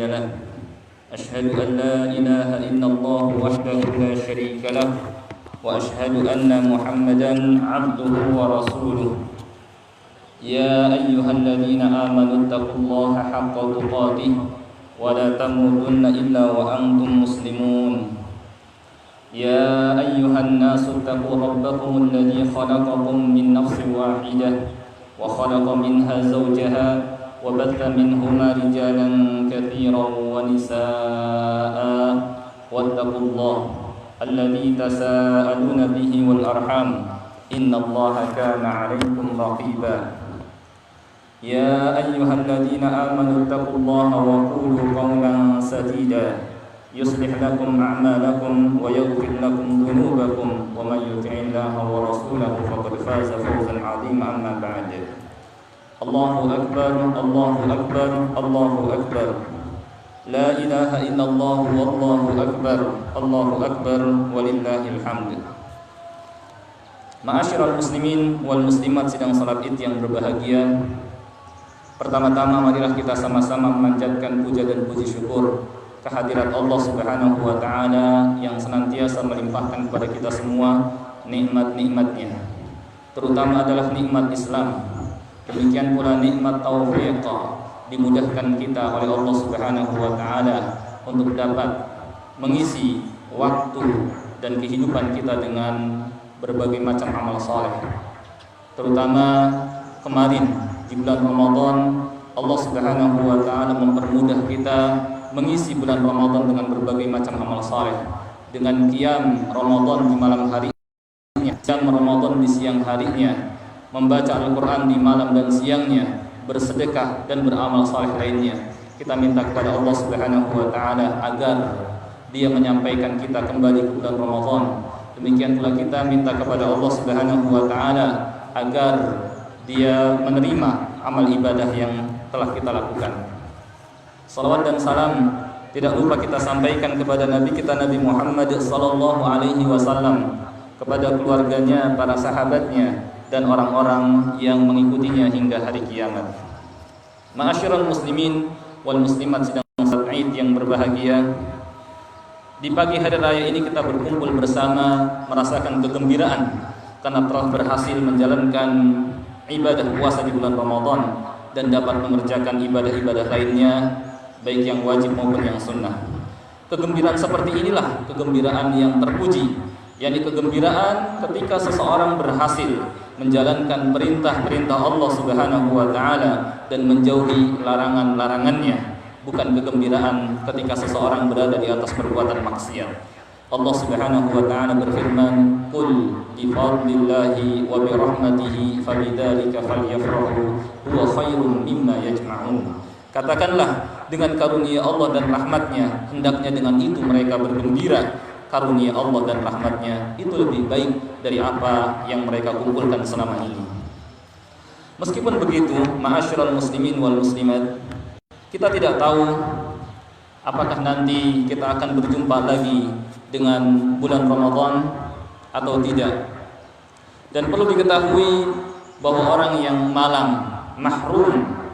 له أشهد أن لا إله إلا الله وحده لا شريك له وأشهد أن محمدا عبده ورسوله يا أيها الذين آمنوا اتقوا الله حق تقاته ولا تموتن إلا وأنتم مسلمون يا أيها الناس اتقوا ربكم الذي خلقكم من نفس واحدة وخلق منها زوجها وبث منهما رجالا كثيرا ونساء واتقوا الله الذي تساءلون به والأرحام إن الله كان عليكم رقيبا يا أيها الذين آمنوا اتقوا الله وقولوا قولا سديدا يصلح لكم أعمالكم ويغفر لكم ذنوبكم ومن يطع الله ورسوله فقد فاز فوزا عظيما أما بعد الله أكبر الله أكبر الله أكبر لا إله إلا الله والله أكبر الله أكبر ولله الحمد. Ma'asyiral muslimin wal muslimat sidang salat Id yang berbahagia. Pertama-tama marilah kita sama-sama memanjatkan puja dan puji syukur kehadirat Allah Subhanahu wa taala yang senantiasa melimpahkan kepada kita semua nikmat-nikmatnya. Terutama adalah nikmat Islam. Demikian pula nikmat taufik, dimudahkan kita oleh Allah Subhanahu wa taala untuk dapat mengisi waktu dan kehidupan kita dengan berbagai macam amal saleh. Terutama kemarin di bulan Ramadan Allah Subhanahu wa taala mempermudah kita mengisi bulan Ramadan dengan berbagai macam amal saleh, dengan qiyam Ramadan di malam harinya, qiyam Ramadan di siang harinya, membaca Al-Quran di malam dan siangnya, bersedekah dan beramal saleh lainnya. Kita minta kepada Allah Subhanahu wa taala agar Dia menyampaikan kita kembali ke bulan Ramadan. Demikian pula kita minta kepada Allah Subhanahu wa taala agar Dia menerima amal ibadah yang telah kita lakukan. Salawat dan salam tidak lupa kita sampaikan kepada Nabi kita Nabi Muhammad sallallahu alaihi wasallam, kepada keluarganya, para sahabatnya, dan orang-orang yang mengikutinya hingga hari kiamat. Ma'asyiral muslimin wal muslimat sidang salat Id yang berbahagia. Di pagi hari raya ini kita berkumpul bersama merasakan kegembiraan karena telah berhasil menjalankan ibadah puasa di bulan Ramadan dan dapat mengerjakan ibadah-ibadah lainnya baik yang wajib maupun yang sunnah. Kegembiraan seperti inilah kegembiraan yang terpuji, yakni kegembiraan ketika seseorang berhasil menjalankan perintah-perintah Allah Subhanahu wa taala dan menjauhi larangan-larangannya, bukan kegembiraan ketika seseorang berada di atas perbuatan maksiat. Allah Subhanahu wa taala berfirman, "Qul bi fadlillahi wa bi rahmatihi fabidzalika falyafrahu huwa khairum mimma yajma'un." Katakanlah, dengan karunia Allah dan rahmatnya hendaknya dengan itu mereka bergembira. Karunia Allah dan rahmatnya itu lebih baik dari apa yang mereka kumpulkan selama ini. Meskipun begitu, ma'asyiral muslimin wal muslimat, kita tidak tahu apakah nanti kita akan berjumpa lagi dengan bulan Ramadan atau tidak. Dan perlu diketahui bahwa orang yang malang mahrum,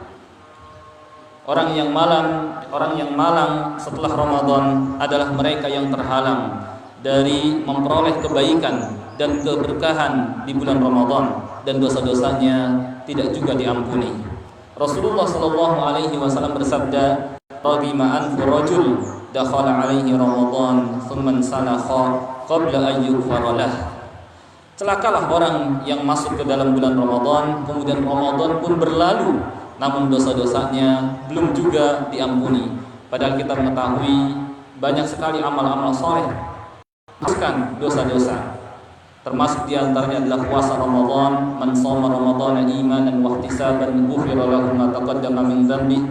orang yang malang setelah Ramadan adalah mereka yang terhalang dari memperoleh kebaikan dan keberkahan di bulan Ramadan, dan dosa-dosanya tidak juga diampuni. Rasulullah sallallahu alaihi wasallam bersabda, "Ragima anfu rajul dakhala alaihi Ramadan thumma salakha qabla an yughfara lah." Celakalah orang yang masuk ke dalam bulan Ramadan, kemudian Ramadan pun berlalu, namun dosa-dosanya belum juga diampuni. Padahal kita mengetahui banyak sekali amal-amal saleh menghapuskan dosa-dosa. Termasuk diantaranya adalah puasa Ramadan. Man shoma Ramadhana imanan wa ihtisaban ghufira lahu ma taqaddama min dhanbi.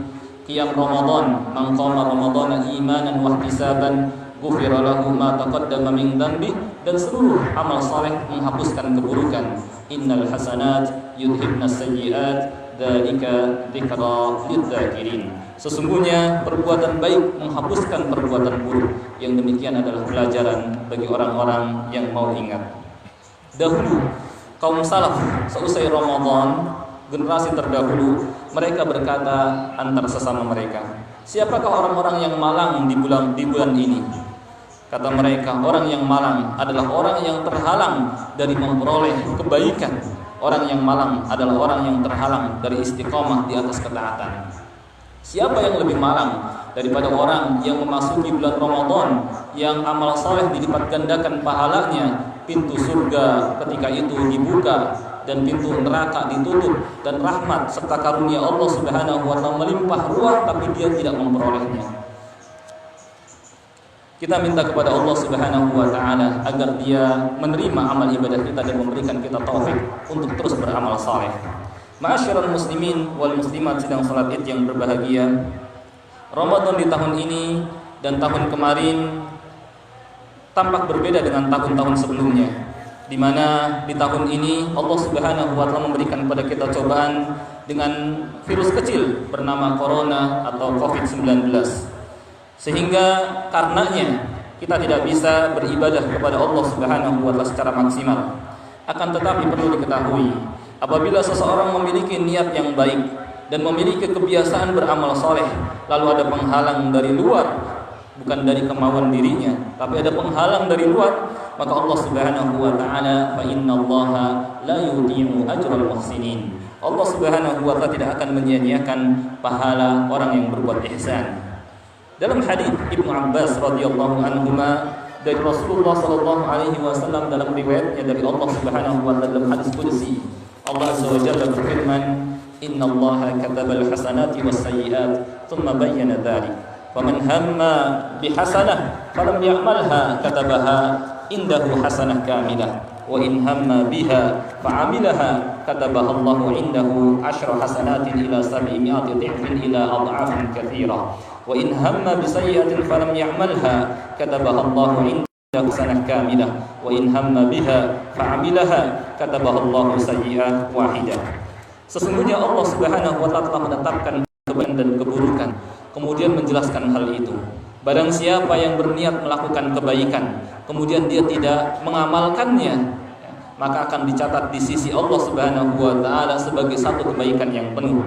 Qiyam Ramadan, man qama Ramadhana imanan wa ihtisaban ghufira lahu ma taqaddama min dhanbi. Dan seluruh amal saleh menghapuskan keburukan. Innal hasanat yudhibnas sayyi'at dzalika dzikra lidzakirin. Sesungguhnya perbuatan baik menghapuskan perbuatan buruk. Yang demikian adalah pelajaran bagi orang-orang yang mau ingat. Dahulu kaum salaf seusai Ramadan, generasi terdahulu, mereka berkata antar sesama mereka, siapakah orang-orang yang malang di bulan ini? Kata mereka, orang yang malang adalah orang yang terhalang dari memperoleh kebaikan. Orang yang malang adalah orang yang terhalang dari istiqomah di atas ketaatan. Siapa yang lebih malang daripada orang yang memasuki bulan Ramadan yang amal saleh dilipat gandakan pahalanya, pintu surga ketika itu dibuka dan pintu neraka ditutup dan rahmat serta karunia Allah Subhanahu wa taala melimpah ruah, tapi dia tidak memperolehnya. Kita minta kepada Allah Subhanahu wa taala agar Dia menerima amal ibadah kita dan memberikan kita taufik untuk terus beramal saleh. Ma'asyiral muslimin wal muslimat sidang salat Id yang berbahagia. Ramadan di tahun ini dan tahun kemarin tampak berbeda dengan tahun-tahun sebelumnya, di mana di tahun ini Allah Subhanahu wa taala memberikan kepada kita cobaan dengan virus kecil bernama corona atau COVID-19. Sehingga karenanya kita tidak bisa beribadah kepada Allah Subhanahu wa taala secara maksimal. Akan tetapi perlu diketahui, apabila seseorang memiliki niat yang baik dan memiliki kebiasaan beramal saleh, lalu ada penghalang dari luar, bukan dari kemauan dirinya, tapi ada penghalang dari luar, maka Allah Subhanahu wa taala, fa innallaha la yudhi'u ajral muhsinin. Allah Subhanahu wa taala tidak akan menyia-nyiakan pahala orang yang berbuat ihsan. Dalam hadis Ibnu Abbas radhiyallahu anhuma dari Rasulullah sallallahu alaihi wasallam, dalam riwayatnya dari Allah Subhanahu wa taala dalam hadis qudsi, Allah Azza wa Jalla berfirman, "Innallaha katabal hasanati was sayyi'at, tsumma bayyana dzalik. Faman hamma bihasanah falam ya'malha katabaha indahu hasanah kamilah. Wa in hamma biha fa'amilaha katabaha Allahu indahu 10 hasanatin ila 700 dhifin ila ad'afin katsira. Wa in hamma bi sayyi'atin falam ya'malha katabaha Allahu indahu hasanah kamilah. Wa in hamma biha fa'amilaha katabaha Allahu sayyi'ah wahidah." Sesungguhnya Allah Subhanahu wa taala telah menetapkan kebaikan dan keburukan, kemudian menjelaskan hal itu. Barang siapa yang berniat melakukan kebaikan, kemudian dia tidak mengamalkannya, maka akan dicatat di sisi Allah Subhanahu wa taala sebagai satu kebaikan yang penuh.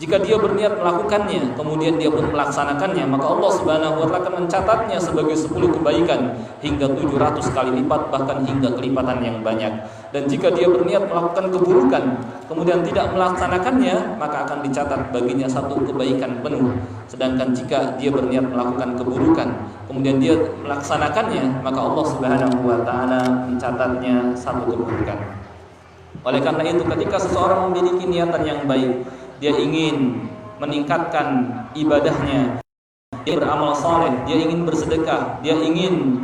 Jika dia berniat melakukannya, kemudian dia pun melaksanakannya, maka Allah Subhanahu wa taala akan mencatatnya sebagai 10 kebaikan hingga 700 kali lipat, bahkan hingga kelipatan yang banyak. Dan jika dia berniat melakukan keburukan, kemudian tidak melaksanakannya, maka akan dicatat baginya 1 kebaikan penuh. Sedangkan jika dia berniat melakukan keburukan, kemudian dia melaksanakannya, maka Allah Subhanahu wa taala mencatatnya 1 keburukan. Oleh karena itu, ketika seseorang memiliki niatan yang baik, dia ingin meningkatkan ibadahnya, dia beramal saleh, dia ingin bersedekah, dia ingin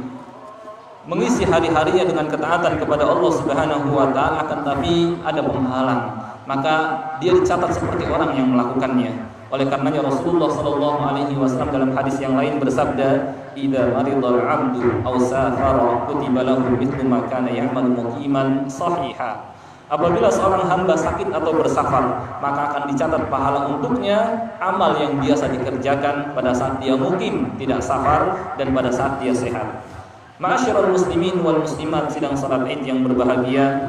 mengisi hari-harinya dengan ketaatan kepada Allah Subhanahu wa taala, akan tapi ada penghalang, maka dia dicatat seperti orang yang melakukannya. Oleh karenanya Rasulullah sallallahu alaihi wasallam dalam hadis yang lain bersabda, "Idza maridal 'abdu aw safara kutiba lahu mithlu ma kana ya'malu muqiman sahiha." Apabila seorang hamba sakit atau bersafar, maka akan dicatat pahala untuknya amal yang biasa dikerjakan pada saat dia mukim, tidak safar, dan pada saat dia sehat. Ma'asyiral muslimin wal muslimat sidang salat Id yang berbahagia,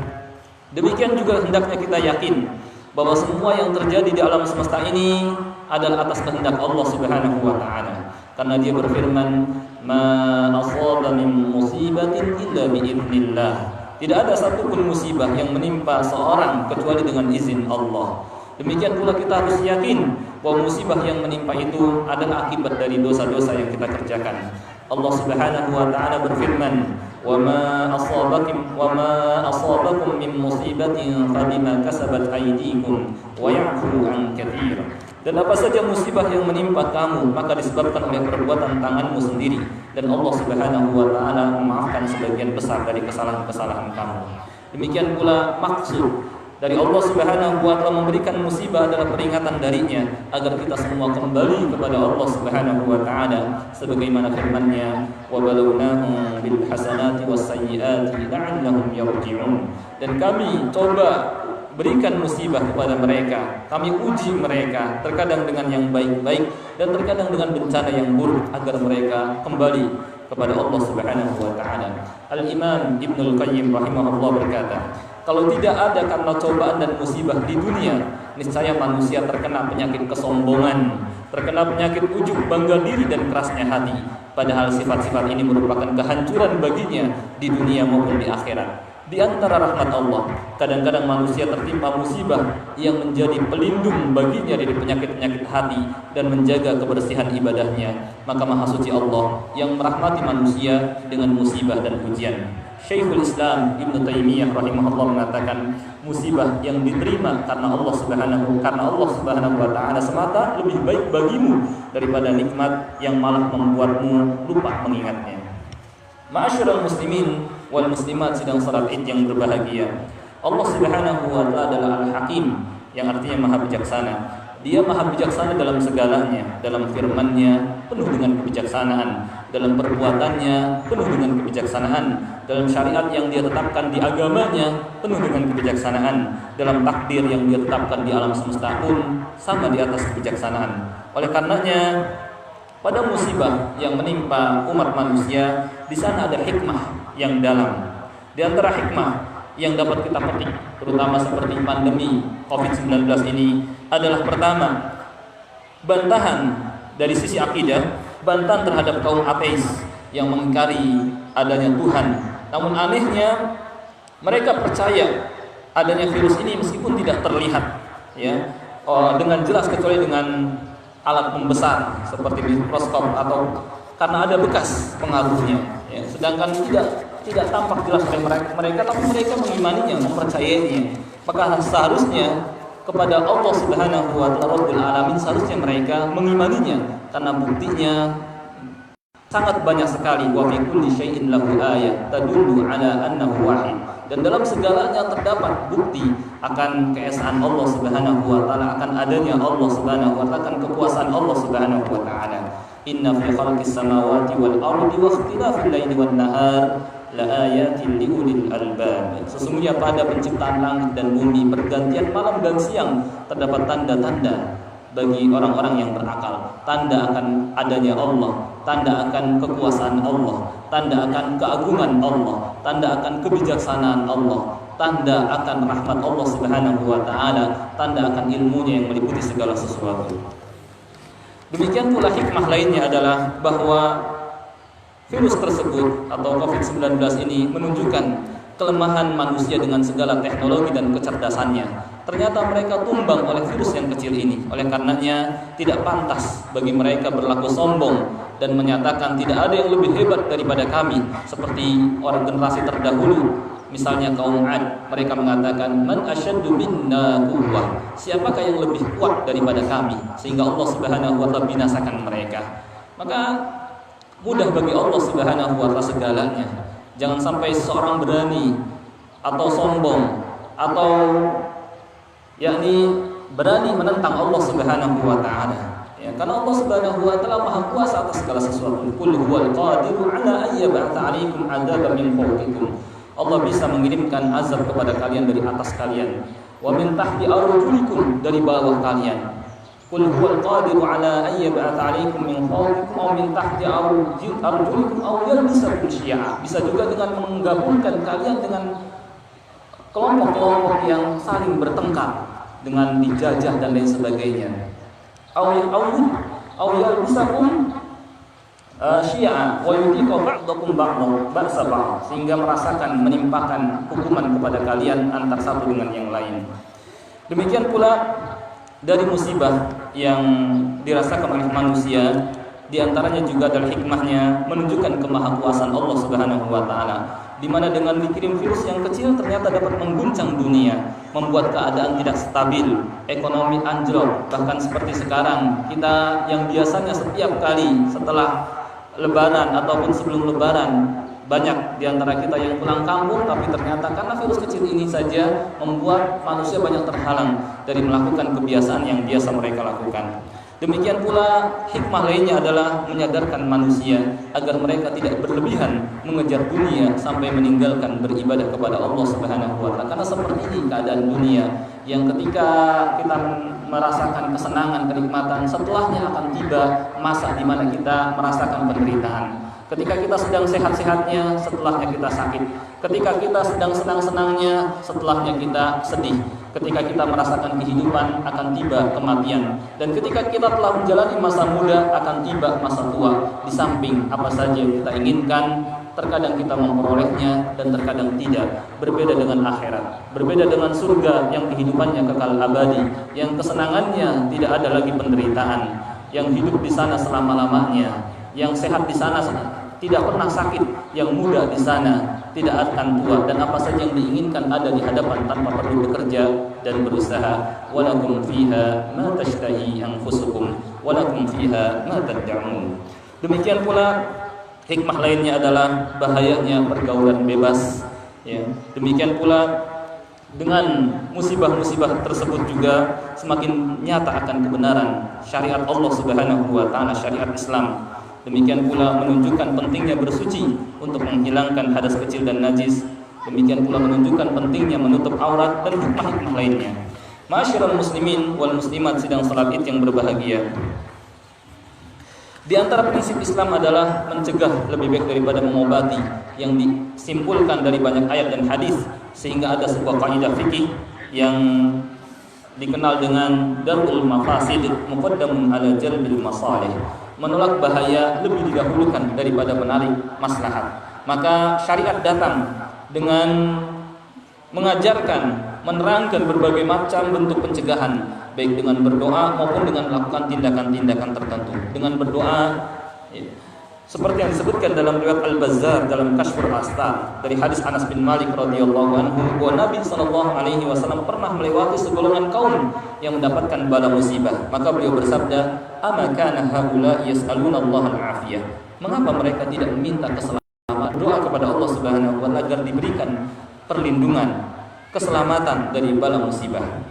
demikian juga hendaknya kita yakin bahwa semua yang terjadi di alam semesta ini adalah atas kehendak Allah Subhanahu wa taala. Karena Dia berfirman, "Ma asaba min musibatin illa bi idznillah." Tidak ada satupun musibah yang menimpa seorang kecuali dengan izin Allah. Demikian pula kita harus yakin bahwa musibah yang menimpa itu adalah akibat dari dosa-dosa yang kita kerjakan. Allah Subhanahu wa taala berfirman, "Wa ma asabakum min musibatin fabima kasabat aydikum wa ya'fu 'an katsir." Dan apa saja musibah yang menimpa kamu, maka disebabkan oleh perbuatan tanganmu sendiri, dan Allah Subhanahu wa taala memaafkan sebagian besar dari kesalahan-kesalahan kamu. Demikian pula maksud dari Allah Subhanahu wa taala memberikan musibah adalah peringatan darinya agar kita semua kembali kepada Allah Subhanahu wa taala, sebagaimana firman-Nya, "Wa balawnahum bil hasanati was sayyiati la'allahum yarji'un." Dan kami coba berikan musibah kepada mereka, kami uji mereka, terkadang dengan yang baik-baik dan terkadang dengan bencana yang buruk, agar mereka kembali kepada Allah Subhanahu wa taala. Al-Imam Ibnul Qayyim rahimahullah berkata, kalau tidak ada karena cobaan dan musibah di dunia, niscaya manusia terkena penyakit kesombongan, terkena penyakit ujub, bangga diri dan kerasnya hati. Padahal sifat-sifat ini merupakan kehancuran baginya di dunia maupun di akhirat. Di antara rahmat Allah, kadang-kadang manusia tertimpa musibah yang menjadi pelindung baginya dari penyakit-penyakit hati dan menjaga kebersihan ibadahnya. Maka Maha Suci Allah yang merahmati manusia dengan musibah dan ujian. Syekhul Islam Ibnu Taimiyah rahimahullah mengatakan, musibah yang diterima karena Allah Subhanahu wa taala semata lebih baik bagimu daripada nikmat yang malah membuatmu lupa mengingatnya. Ma'asyiral muslimin wal muslimat sidang salat Id yang berbahagia. Allah Subhanahu wa taala adalah Al-Hakim, yang artinya Maha Bijaksana. Dia Maha Bijaksana dalam segalanya, dalam firman-Nya penuh dengan kebijaksanaan, dalam perbuatannya penuh dengan kebijaksanaan, dalam syariat yang Dia tetapkan di agamanya penuh dengan kebijaksanaan, dalam takdir yang Dia tetapkan di alam semesta pun sama di atas kebijaksanaan. Oleh karenanya, pada musibah yang menimpa umat manusia, di sana ada hikmah yang dalam. Di antara hikmah yang dapat kita petik, terutama seperti pandemi COVID-19 ini, adalah pertama, bantahan dari sisi akidah, bantahan terhadap kaum ateis yang mengingkari adanya Tuhan. Namun anehnya, mereka percaya adanya virus ini meskipun tidak terlihat, ya, dengan jelas kecuali dengan alat pembesar seperti mikroskop atau karena ada bekas pengaruhnya, ya. Sedangkan tidak tampak jelas oleh mereka, tapi mereka mengimaninya, mempercayainya. Maka seharusnya kepada Allah Subhanahu wa taala Rabbul Alamin seharusnya mereka mengimaninya, karena buktinya sangat banyak sekali. Wa fi kulli syai'in lahu ayah tadullu ala annahu wahid. Dan dalam segalanya terdapat bukti akan keesaan Allah Subhanahu wa taala, akan adanya Allah Subhanahu wa taala, akan kekuasaan Allah Subhanahu wa taala. Inna fi khalqis samawati wal ardi wa ikhtilafil laili wan nahar laayatin liulil albab. Sesungguhnya pada penciptaan langit dan bumi, pergantian malam dan siang, terdapat tanda-tanda bagi orang-orang yang berakal. Tanda akan adanya Allah, tanda akan kekuasaan Allah, tanda akan keagungan Allah, tanda akan kebijaksanaan Allah, tanda akan rahmat Allah Subhanahu wa taala, tanda akan ilmunya yang meliputi segala sesuatu. Demikian pula hikmah lainnya adalah bahwa virus tersebut atau COVID-19 ini menunjukkan kelemahan manusia dengan segala teknologi dan kecerdasannya. Ternyata mereka tumbang oleh virus yang kecil ini. Oleh karenanya tidak pantas bagi mereka berlaku sombong dan menyatakan tidak ada yang lebih hebat daripada kami, seperti orang generasi terdahulu. Misalnya kaum 'Ad, mereka mengatakan man asyaddu minna quwwah, siapakah yang lebih kuat daripada kami, sehingga Allah Subhanahu wa taala binasakan mereka. Maka mudah bagi Allah Subhanahu wa taala segalanya. Jangan sampai seorang berani atau sombong atau yakni berani menentang Allah Subhanahu wa taala. Ya, karena Allah Subhanahu wa taala Maha Kuasa atas segala sesuatu. Qul huwal qadiru ala ayyab'atsa 'alaikum 'adzaban min fawqikum. Allah bisa mengirimkan azab kepada kalian dari atas kalian, wa min tahti arjulikum, dari bawah kalian. Qul huwal qadiru ala ayyab'atsa 'alaikum min fawqikum aw min tahti arjulikum aw yalbisakum syi'a. Bisa juga dengan menggabungkan kalian dengan kelompok-kelompok yang saling bertengkar dengan dijajah dan lain sebagainya. Aw yalbisakum syi'a wa yutiqu ba'dakum ba'sa ba'd, sehingga merasakan menimpakan hukuman kepada kalian antar satu dengan yang lain. Demikian pula dari musibah yang dirasakan oleh manusia, di antaranya juga adalah hikmahnya menunjukkan kemahakuasaan Allah Subhanahu wa taala, di mana dengan dikirim virus yang kecil ternyata dapat mengguncang dunia, membuat keadaan tidak stabil, ekonomi anjlok. Bahkan seperti sekarang, kita yang biasanya setiap kali setelah Lebaran ataupun sebelum Lebaran banyak di antara kita yang pulang kampung, tapi ternyata karena virus kecil ini saja membuat manusia banyak terhalang dari melakukan kebiasaan yang biasa mereka lakukan. Demikian pula hikmah lainnya adalah menyadarkan manusia agar mereka tidak berlebihan mengejar dunia sampai meninggalkan beribadah kepada Allah Subhanahu wa taala. Karena seperti ini keadaan dunia, yang ketika kita merasakan kesenangan, kenikmatan, setelahnya akan tiba masa di mana kita merasakan penderitaan. Ketika kita sedang sehat-sehatnya, setelahnya kita sakit. Ketika kita sedang senang-senangnya, setelahnya kita sedih. Ketika kita merasakan kehidupan, akan tiba kematian. Dan ketika kita telah menjalani masa muda, akan tiba masa tua. Di samping apa saja yang kita inginkan, terkadang kita memperolehnya dan terkadang tidak. Berbeda dengan akhirat, berbeda dengan surga yang kehidupannya kekal abadi, yang kesenangannya tidak ada lagi penderitaan, yang hidup di sana selama-lamanya, yang sehat di sana tidak pernah sakit, yang muda di sana tidak akan tua, dan apa saja yang diinginkan ada di hadapan tanpa perlu bekerja dan berusaha. Walakum fiha ma tashtahi anfusukum walakum fiha ma tad'un. Demikian pula hikmah lainnya adalah bahayanya pergaulan bebas, ya. Demikian pula dengan musibah-musibah tersebut juga semakin nyata akan kebenaran syariat Allah Subhanahu wa taala, syariat Islam. Demikian pula menunjukkan pentingnya bersuci untuk menghilangkan hadas kecil dan najis. Demikian pula menunjukkan pentingnya menutup aurat dan hikmah-hikmah lainnya. Ma'asyiral muslimin wal muslimat sidang salat Id yang berbahagia. Di antara prinsip Islam adalah mencegah lebih baik daripada mengobati, yang disimpulkan dari banyak ayat dan hadis, sehingga ada sebuah kaidah fikih yang dikenal dengan darul mafasid muqaddamun ala jalbil masalih. Menolak bahaya lebih didahulukan daripada menarik maslahat. Maka syariat datang dengan mengajarkan, menerangkan berbagai macam bentuk pencegahan, baik dengan berdoa maupun dengan melakukan tindakan-tindakan tertentu. Dengan berdoa, seperti yang disebutkan dalam riwayat Al-Bazzar dalam Kashfur Astar dari hadis Anas bin Malik radhiyallahu anhu, bahwa Nabi sallallahu alaihi wasallam pernah melewati segolongan kaum yang mendapatkan bala musibah. Maka beliau bersabda, "Ama kana haula yas'aluna Allah al-afiyah?" Mengapa mereka tidak meminta keselamatan? Doa kepada Allah Subhanahu wa taala agar diberikan perlindungan, keselamatan dari bala musibah.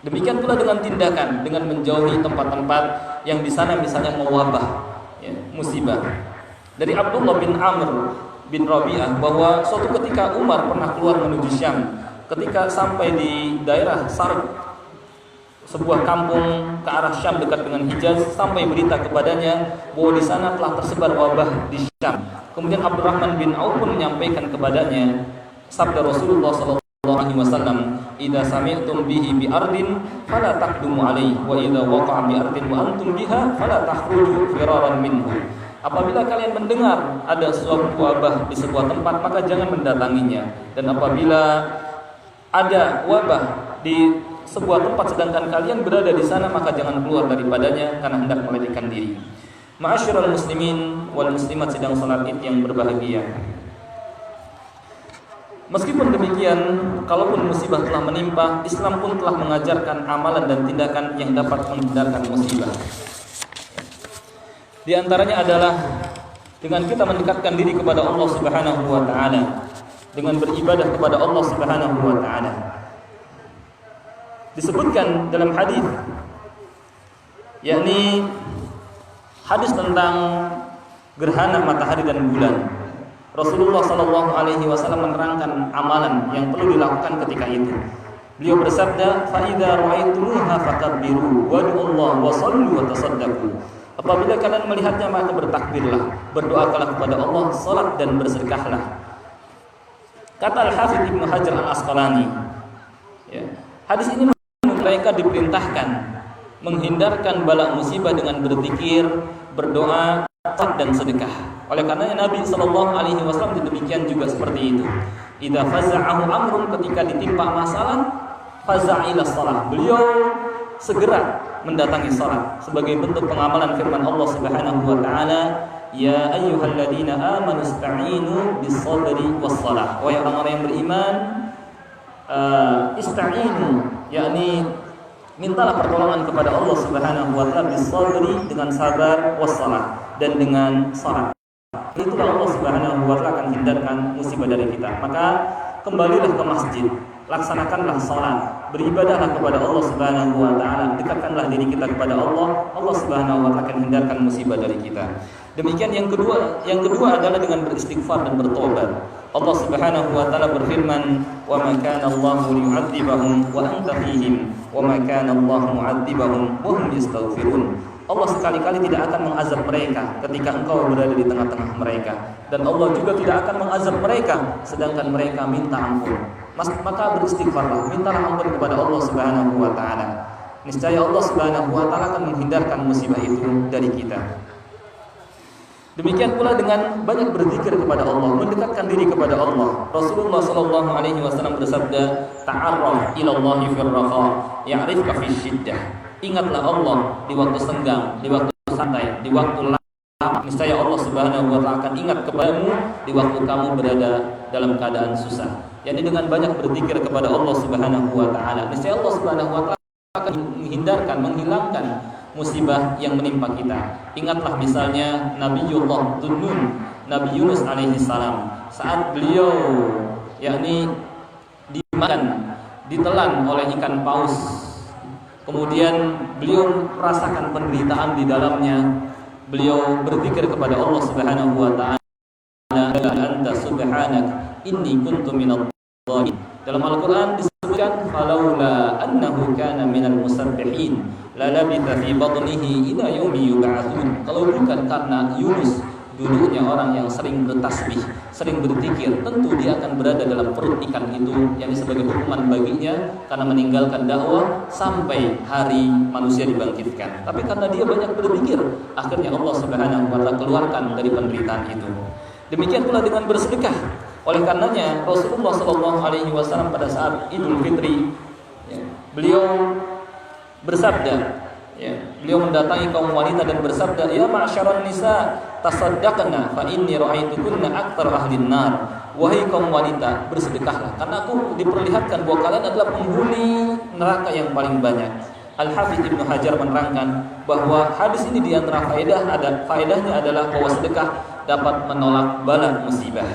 Demikian pula dengan tindakan, dengan menjauhi tempat-tempat yang di sana misalnya mewabah, ya, musibah. Dari Abdullah bin Amr bin Rabi'ah bahwa suatu ketika Umar pernah keluar menuju Syam. Ketika sampai di daerah Sarq, sebuah kampung ke arah Syam dekat dengan Hijaz, sampai berita kepadanya bahwa di sana telah tersebar wabah di Syam. Kemudian Abdurrahman bin Auf pun menyampaikan kepadanya sabda Rasulullah sallallahu alaihi wasallam, "Idza sami'tum bihi bi ardin fala taqdumu alaihi wa idza waqa'a bi ardin wa antum biha fala takhruju firaran minhu." Apabila kalian mendengar ada suatu wabah di sebuah tempat, maka jangan mendatanginya. Dan apabila ada wabah di sebuah tempat sedangkan kalian berada di sana, maka jangan keluar daripadanya karena hendak melarikan diri. Ma'asyiral muslimin wal muslimat sidang salat Id yang berbahagia. Meskipun demikian, kalaupun musibah telah menimpa, Islam pun telah mengajarkan amalan dan tindakan yang dapat menghindarkan musibah. Di antaranya adalah dengan kita mendekatkan diri kepada Allah Subhanahu wa taala, dengan beribadah kepada Allah Subhanahu wa taala. Disebutkan dalam hadis, yakni hadis tentang gerhana matahari dan bulan. Rasulullah sallallahu alaihi wasallam menerangkan amalan yang perlu dilakukan ketika itu. Beliau bersabda, "Fa idza ra'aitumuha fakabbiru wad'ullaha wa shallu wa tasaddaqu." Apabila kalian melihatnya, maka bertakbirlah, berdoakanlah kepada Allah, salat dan bersedekahlah. Kata Al-Hafidz Ibnu Hajar Al-Asqalani, ya, hadis ini mereka diperintahkan menghindarkan bala musibah dengan berzikir, berdoa, dan sedekah. Oleh karenanya Nabi sallallahu alaihi wasallam demikian juga seperti itu. Idza faza'ahu amrun, ketika ditimpa masalah, faza'ila shalah. Beliau segera mendatangi salat sebagai bentuk pengamalan firman Allah Subhanahu wa taala, "Ya ayyuhalladzina amanu ista'inu bis-sabri was-shalah." Wahai orang-orang yang beriman, ista'inu, yakni mintalah pertolongan kepada Allah Subhanahu wa taala bis-sabri, dengan sabar, was-shalah, dan dengan salat. Itulah Allah Subhanahu wa taala akan hindarkan musibah dari kita. Maka kembalilah ke masjid, laksanakanlah salat, beribadahlah kepada Allah Subhanahu wa taala, dekatkanlah diri kita kepada Allah. Allah Subhanahu wa taala akan hindarkan musibah dari kita. Demikian yang kedua adalah dengan beristighfar dan bertobat. Allah Subhanahu wa taala berfirman, "Wa ma kana Allahu liyu'adzibahum wa anta fihim, wa ma kana Allahu mu'adzibahum wa hum yastaghfirun." Allah sekali-kali tidak akan mengazab mereka ketika engkau berada di tengah-tengah mereka, dan Allah juga tidak akan mengazab mereka sedangkan mereka minta ampun. maka beristighfarlah, mintalah ampun kepada Allah Subhanahu wa taala. Niscaya Allah Subhanahu wa taala akan menghindarkan musibah itu dari kita. Demikian pula dengan banyak berzikir kepada Allah, mendekatkan diri kepada Allah. Rasulullah sallallahu alaihi wasallam bersabda, "Ta'arraf ila Allah fi ar-raha, ya'rifka fi syiddah." Ingatlah Allah di waktu senggang, di waktu santai, di waktu lama. Niscaya Allah Subhanahu wa taala akan ingat kepadamu di waktu kamu berada dalam keadaan susah. Yani dengan banyak berzikir kepada Allah Subhanahu wa taala, niscaya Allah Subhanahu wa taala akan menghilangkan musibah yang menimpa kita. Ingatlah misalnya Nabiullah Dhunnun, Nabi Yunus alaihi salam, saat beliau yakni dimakan, ditelan oleh ikan paus. Kemudian beliau merasakan penderitaan di dalamnya. Beliau berzikir kepada Allah Subhanahu wa taala, "Anta subhanak inni kuntu minadh dhalimin." Dalam Al-Qur'an disebutkan, "Falaula annahu kana minal musabbihin la labitha fi batnihi ila yaumi yub'atsun." Kalau bukan karena Yunus dulunya orang yang sering bertasbih, sering berzikir, tentu dia akan berada dalam perut ikan itu, yang sebagai hukuman baginya karena meninggalkan dakwah sampai hari manusia dibangkitkan. Tapi karena dia banyak berzikir, akhirnya Allah Subhanahu wa taala keluarkan dari penderitaan itu. Demikian pula dengan bersedekah. Oleh karenanya Rasulullah sallallahu alaihi wasallam pada saat Idul Fitri, beliau bersabda, beliau mendatangi kaum wanita dan bersabda, "Ya ma'syaran nisa, tasaddaqna fa inni ra'aitukunna aktsar ahlin nar." Wahai kaum wanita, bersedekahlah karena aku diperlihatkan bahwa kalian adalah penghuni neraka yang paling banyak. Al-Hafiz Ibnu Hajar menerangkan bahwa hadis ini di antara faedahnya adalah bahwa sedekah dapat menolak bala musibah.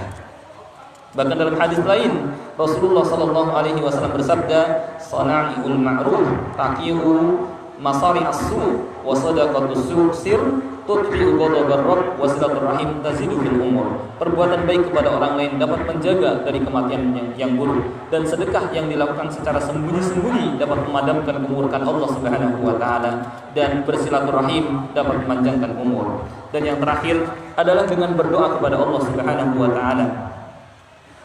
Bahkan dalam hadis lain Rasulullah sallallahu alaihi wasallam bersabda, "Sana'iul ma'ruf taqiu masari as-su wa sadaqatus sir tutfi'u ghadabar rabb wa silatur rahim tazidu fil umur." Perbuatan baik kepada orang lain dapat menjaga dari kematian yang buruk, dan sedekah yang dilakukan secara sembunyi-sembunyi dapat memadamkan kemurkaan Allah Subhanahu wa taala, dan bersilaturahim dapat memanjangkan umur. Dan yang terakhir adalah dengan berdoa kepada Allah Subhanahu wa taala.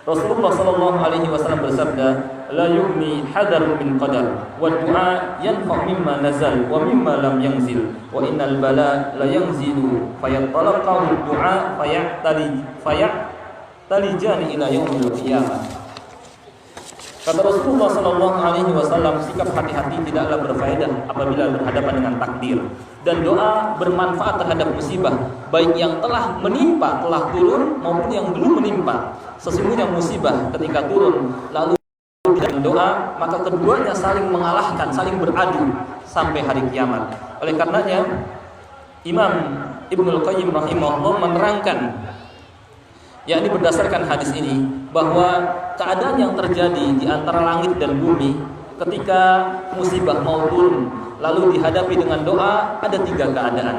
Rasulullah sallallahu alaihi wasallam bersabda, "La yughni hadarun min qadar, wa du'a yanfa' mimma nazal wa mimma lam yanzil, wa innal bala la yanzilu fayatalaqahu du'a fayatalijani ila yaumil qiyamah." Kata Rasulullah sallallahu alaihi wasallam, sikap hati-hati tidaklah berfaedah apabila berhadapan dengan takdir, dan doa bermanfaat terhadap musibah, baik yang telah menimpa, telah turun, maupun yang belum menimpa. Sesungguhnya musibah ketika turun lalu dengan doa, maka keduanya saling mengalahkan, saling beradu sampai hari kiamat. Oleh karenanya Imam Ibnul Qayyim rahimahullah menerangkan, yakni berdasarkan hadis ini, bahwa keadaan yang terjadi di antara langit dan bumi ketika musibah mau turun lalu dihadapi dengan doa, ada 3 keadaan.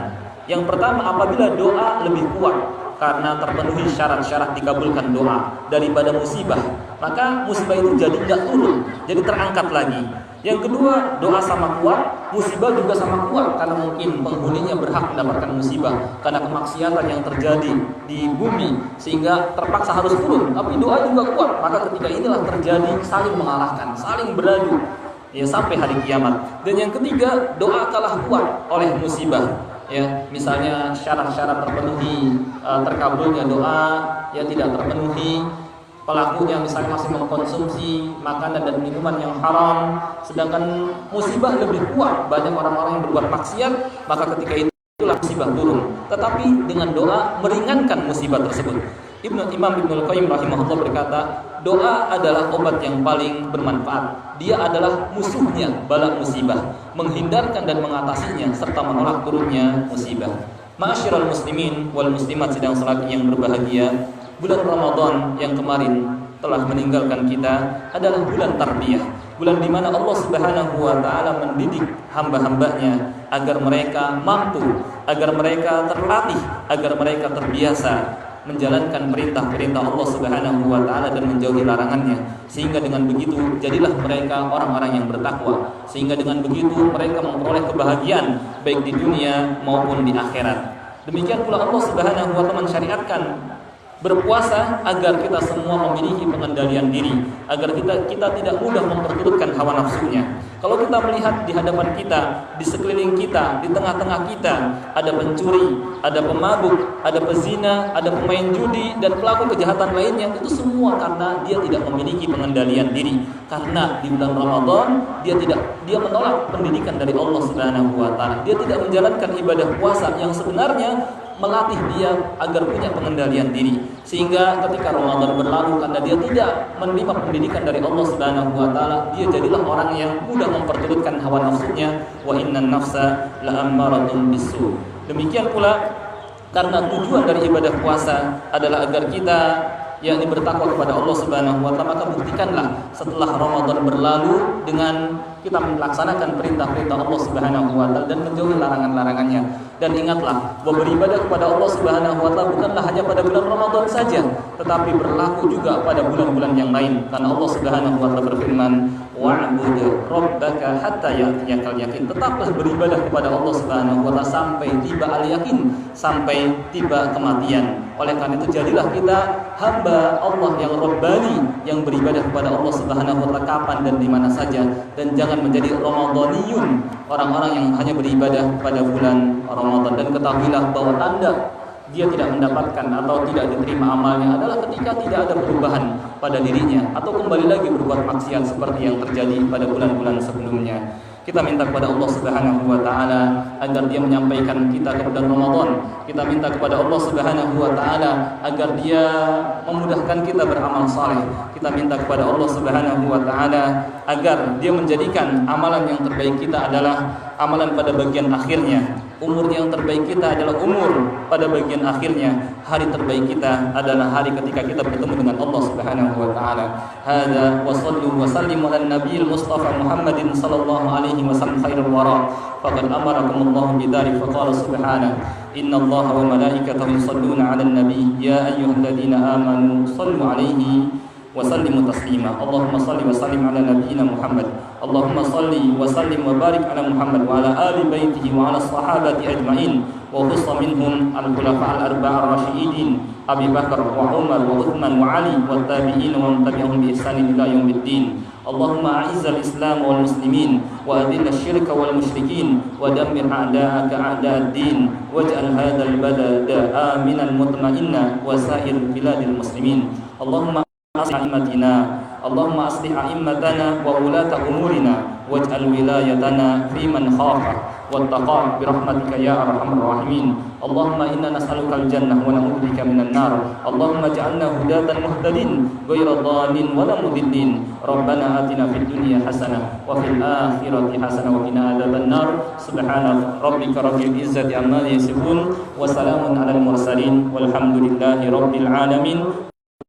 Yang pertama, apabila doa lebih kuat karena terpenuhi syarat-syarat dikabulkan doa daripada musibah, maka musibah itu jadi tidak turun, jadi terangkat lagi. Yang kedua, doa sama kuat, musibah juga sama kuat, karena mungkin penghuninya berhak mendapatkan musibah karena kemaksiatan yang terjadi di bumi sehingga terpaksa harus turun, tapi doa juga kuat, maka ketika inilah terjadi saling mengalahkan, saling beradu sampai hari kiamat. Dan yang ketiga, doa kalah kuat oleh musibah. Misalnya syarat-syarat terpenuhi, terkabulnya doa tidak terpenuhi, pelakunya misalnya masih mengkonsumsi makanan dan minuman yang haram, sedangkan musibah lebih kuat, banyak orang-orang yang berbuat maksiat, maka ketika itulah musibah turun. Tetapi dengan doa meringankan musibah tersebut. Imam Ibnul Qayyim rahimahullah berkata, doa adalah obat yang paling bermanfaat. Dia adalah musuhnya bala musibah, menghindarkan dan mengatasinya serta menolak turunnya musibah. Ma'asyiral muslimin wal muslimat sidang salat yang berbahagia, bulan Ramadan yang kemarin telah meninggalkan kita adalah bulan tarbiyah, bulan di mana Allah Subhanahu wa taala mendidik hamba-hambanya agar mereka mampu, agar mereka terlatih, agar mereka terbiasa menjalankan perintah-perintah Allah Subhanahu wa taala dan menjauhi larangannya, sehingga dengan begitu jadilah mereka orang-orang yang bertakwa, sehingga dengan begitu mereka memperoleh kebahagiaan baik di dunia maupun di akhirat. Demikian pula Allah Subhanahu wa taala mensyariatkan Berpuasa agar kita semua memiliki pengendalian diri, agar kita tidak mudah memperturutkan hawa nafsunya. Kalau kita melihat di hadapan kita, di sekeliling kita, di tengah-tengah kita, ada pencuri, ada pemabuk, ada pezina, ada pemain judi dan pelaku kejahatan lainnya, itu semua karena dia tidak memiliki pengendalian diri. Karena di bulan Ramadan dia menolak pendidikan dari Allah Subhanahu wa taala. Dia tidak menjalankan ibadah puasa yang sebenarnya melatih dia agar punya pengendalian diri, sehingga ketika Ramadan berlalu karena dia tidak menerima pendidikan dari Allah Subhanahu wa taala, dia jadilah orang yang mudah memperturutkan hawa nafsunya. Wa innan nafsa la'ammaratun bisu. Demikian pula karena tujuan dari ibadah puasa adalah agar kita yakni bertakwa kepada Allah Subhanahu wa taala, maka buktikanlah setelah Ramadan berlalu dengan kita melaksanakan perintah-perintah Allah Subhanahu wa taala dan menjauhi larangan-larangannya. Dan ingatlah bahwa beribadah kepada Allah Subhanahu wa taala bukanlah hanya pada bulan Ramadan saja, tetapi berlaku juga pada bulan-bulan yang lain. Karena Allah Subhanahu wa taala berfirman, "Wa'bud rabbaka hatta ya'tiyakal yaqin." Tetaplah beribadah kepada Allah Subhanahu wa taala sampai tiba al-yakin, sampai tiba kematian. Oleh karena itu jadilah kita hamba Allah yang Rabbani, yang beribadah kepada Allah Subhanahu wa taala kapan dan di mana saja, dan jangan menjadi Ramadaniyun, orang-orang yang hanya beribadah pada bulan Ramadan. Dan ketahuilah bahwa tanda dia tidak mendapatkan atau tidak diterima amalnya adalah ketika tidak ada perubahan pada dirinya atau kembali lagi berbuat maksiat seperti yang terjadi pada bulan-bulan sebelumnya. Kita minta kepada Allah Subhanahu wa taala agar Dia menyampaikan kita ke bulan Ramadan. Kita minta kepada Allah Subhanahu wa taala agar Dia memudahkan kita beramal saleh. Kita minta kepada Allah Subhanahu wa taala agar Dia menjadikan amalan yang terbaik kita adalah amalan pada bagian akhirnya. Umur yang terbaik kita adalah umur pada bagian akhirnya. Hari terbaik kita adalah hari ketika kita bertemu dengan Allah Subhanahu wa taala. Hadza wa sallu wa sallimu ala nabiyil Mustafa Muhammadin sallallahu alaihi wasallam khairul wara. Faqad amarakumullahu bidzalik faqala subhanahu inna Allaha wa malaikatahu yusholluna 'alan nabiy ya ayyuhalladzina amanu shallu 'alaihi wa sallimu taslima. Allahumma shalli wa sallim ala nabiyyina Muhammad. Allahumma shalli wa sallim wa barik ala Muhammad wa ala ali baitihi wa ala sahabati ajma'in wa khussa minhum al-khulafa al-arba'a ar-rasyidin Abi Bakar wa Umar wa Uthman wa Ali wa tabi'in wa man tabi'ahum bi ihsanin ila yaumiddin. Allahumma a'izzal Islam wal muslimin wa adhill asy-syirka wal musyrikin wa dammir a'da'aka a'da'ad-din waj'al hadzal balada aminan mutma'inna wa sa'ir biladil muslimin. Allahumma اللهم أصلح أئمتنا وولاة أمورنا واجعل ولايتنا في من خافك واتقاك برحمتك يا أرحم الراحمين. اللهم إنا نسألك الجنة ونعوذ بك من النار. اللهم اجعلنا هداة مهتدين غير ضالين ولا مضلين. ربنا آتنا في الدنيا حسنة وفي الآخرة حسنة وقنا عذاب النار. سبحان ربك رب العزة عما يصفون وسلام على المرسلين والحمد لله رب العالمين.